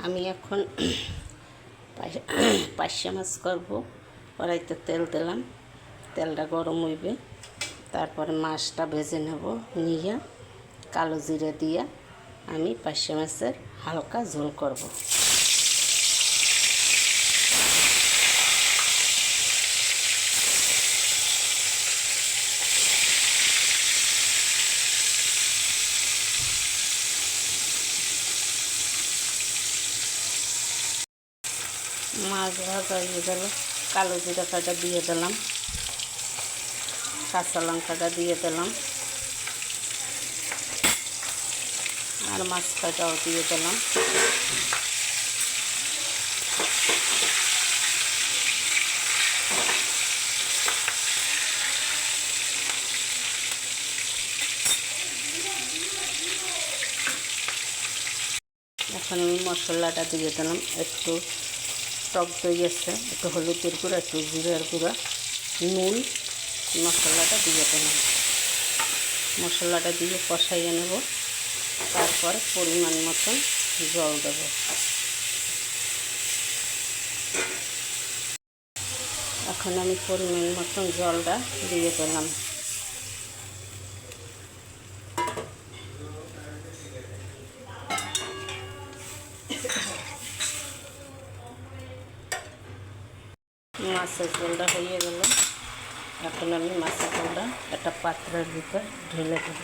আমি এখন পার্শে মাছ করবো। কড়াইতে তেল দিলাম, তেলটা গরম হইবে, তারপরে মাছটা ভেজে নেব। নিয়ে কালো জিরে দিয়ে আমি পার্শে মাছের হালকা ঝোল করব। মাছ ভাজা হয়ে গেল, কালো জিরা কাটা দিয়ে দিলাম, কাঁচা লঙ্কাটা দিয়ে দিলাম, আর মাছ কাটাও দিয়ে দিলাম। এখন আমি মশলাটা দিয়ে দিলাম। একটু টক দই আছে, একটু হলুদের গুঁড়া, একটু জিরার গুঁড়া, নুন, মশলাটা দিয়ে দিলাম। মশলাটা দিয়ে কষাইয়ে নেব, তারপর পরিমাণ মতন জল দেব। এখন আমি পরিমাণ মতন জলটা দিয়ে দিলাম। মাছের ঝোলটা হয়ে গেল। এখন আমি মাছের ঝোলটা একটা পাত্রের ভিতর ঢেলে দেব।